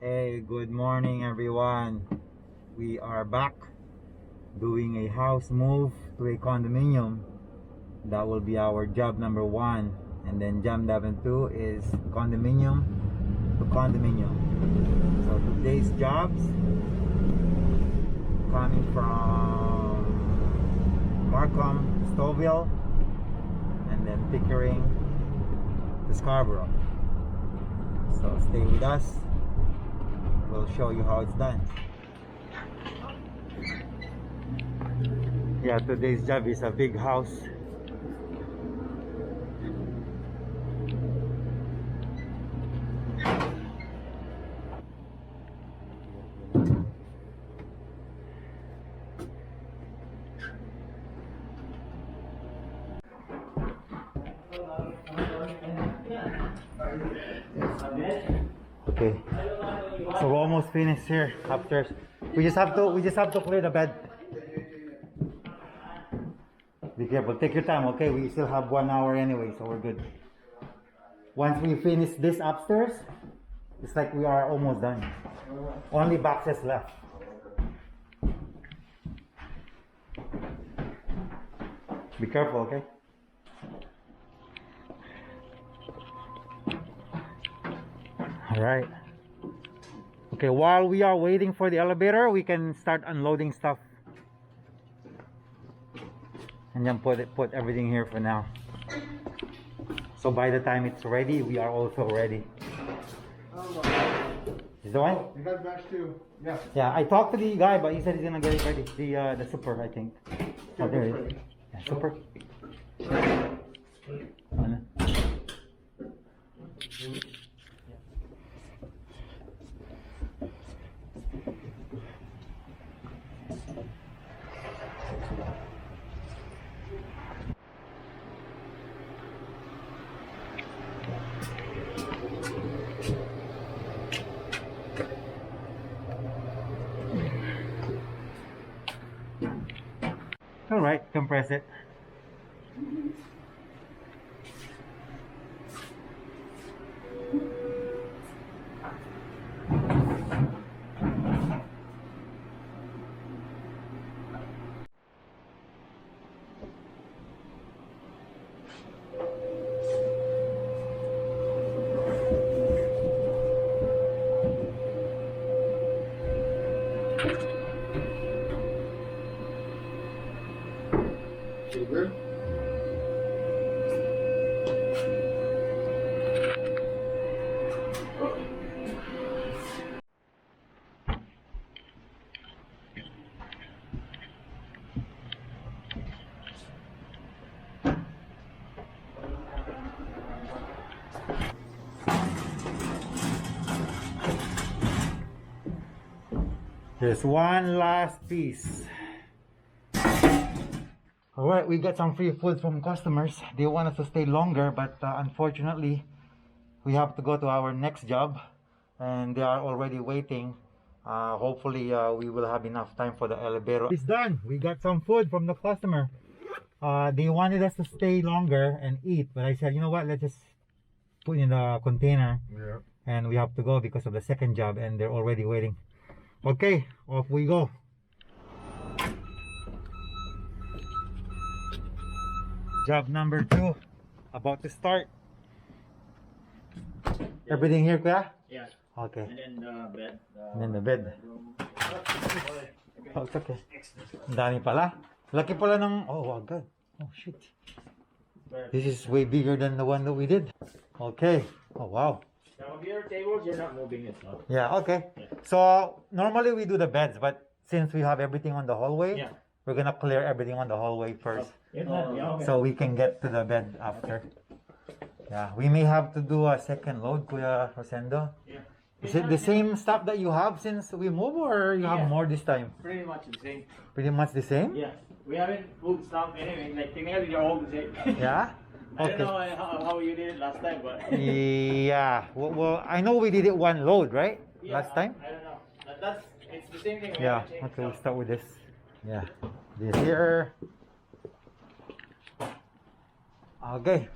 Hey, good morning everyone. We are back doing a house move to a condominium. That will be our job number one. And then job number two is condominium to condominium. So today's jobs coming from Markham, Stouffville, and then Pickering to Scarborough. So stay with us. We'll show you how it's done. Yeah, today's job is a big house. Okay, so we're almost finished here upstairs. We just have to clear the bed. Be careful, take your time, okay? We still have 1 hour anyway, so we're good. Once we finish this upstairs, it's like we are almost done. Only boxes left. Be careful, okay? All right. Okay, while we are waiting for the elevator, we can start unloading stuff. And then put everything here for now. So by the time it's ready, we are also ready. Is the one? You got batch two. Yeah. Yeah, I talked to the guy, but he said he's gonna get it ready. The super, I think. Oh, there it is. Yeah, super. Ano? All right, compress it. Sugar. There's one last piece. Alright, we got some free food from customers. They want us to stay longer, but unfortunately, we have to go to our next job. And they are already waiting. Hopefully, we will have enough time for the elevator. It's done. We got some food from the customer. They wanted us to stay longer and eat. But I said, you know what, let's just put in the container. Yeah. And we have to go because of the second job. And they're already waiting. Okay, off we go. Job number 2, about to start. Everything here, kuya? Yeah. Okay. And then the bed. And then the bed. Oh, it's okay. Ang dami pala. Laki pala ng... Oh, wow, good. Oh, shit. This is way bigger than the one that we did. Okay. Oh, wow. Now, with your tables, you're not moving it. So. Yeah, okay. Yeah. So, normally we do the beds, but since we have everything on the hallway, Yeah. we're gonna clear everything on the hallway first. Yeah, okay. So we can get to the bed after. Yeah, we may have to do a second load, Kuya Rosendo. Yeah. Is it the same stuff that you have since we moved, or you have Yeah. more this time? Pretty much the same. Pretty much the same? Yeah. We haven't moved stuff anyway. Like, technically, they're all the same. Yeah? I don't Okay. know how you did it last time, but. Yeah. Well, I know we did it one load, right? Yeah, Last time? I don't know. It's the same thing. We Yeah. haven't changed Okay, we'll stuff. start with this. Yeah. This here. Okay.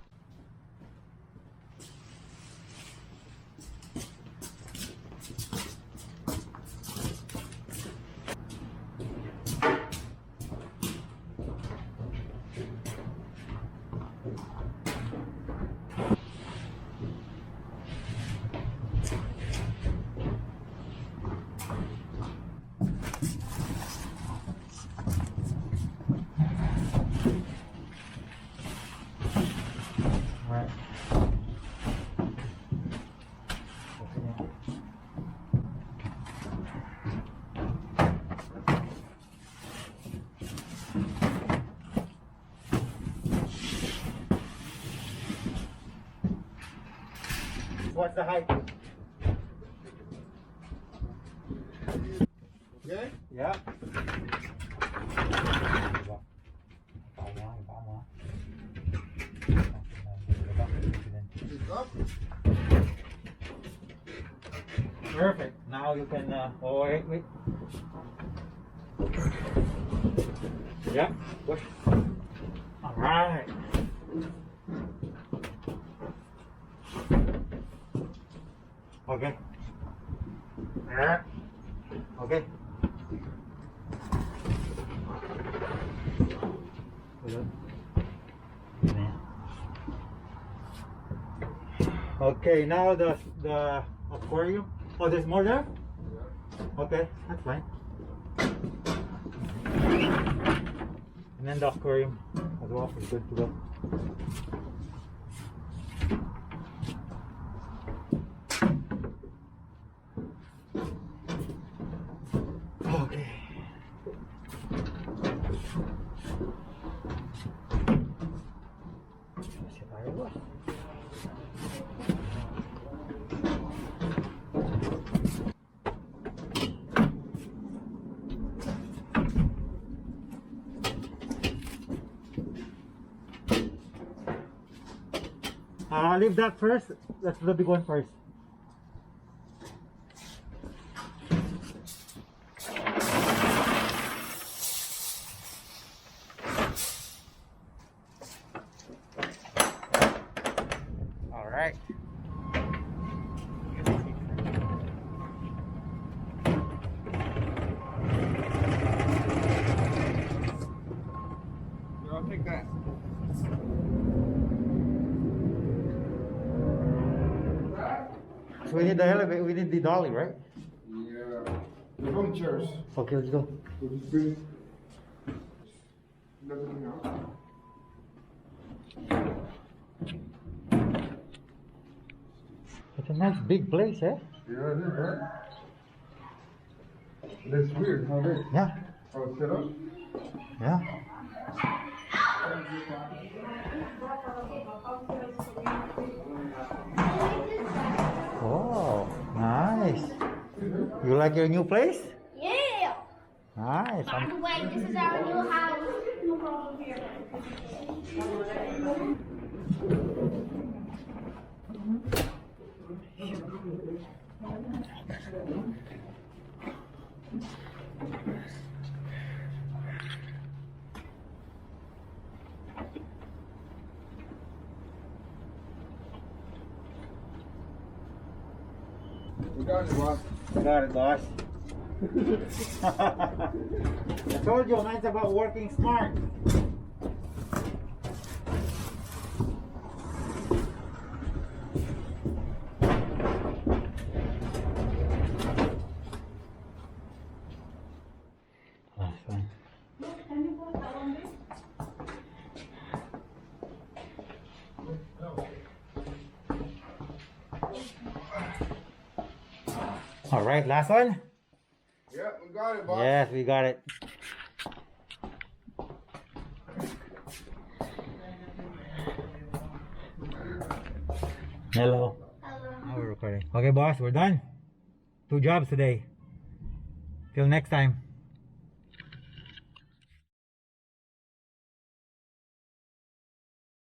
what's the height? Okay? Yeah. It's up. Perfect. Now you can. Oh wait, wait. Yeah. Push. All right. Okay. Yeah. Okay. Okay, now the aquarium. Oh, there's more there? Okay, that's fine. And then the aquarium as well is good to go. Okay. Kasi tayo ba? Leave that first. Let's do the big one first. All right. I'll take that. So we need the elevator. We need the dolly, right? Yeah. The home chairs. Okay, let's go. We'll just bring everything out. It's a nice big place, eh? Yeah, it is, right? That's weird how they Yeah, how it's set up. yeah. Oh, nice. You like your new place? Yeah. Nice. By the way, this is our new house. We got it, boss. Got it, boss. I told you, mine's about working smart. That's fine. All right, last one. Yeah, we got it, boss. Yes, we got it. Hello. Now we're recording. Okay, boss, we're done. 2 jobs today. Till next time.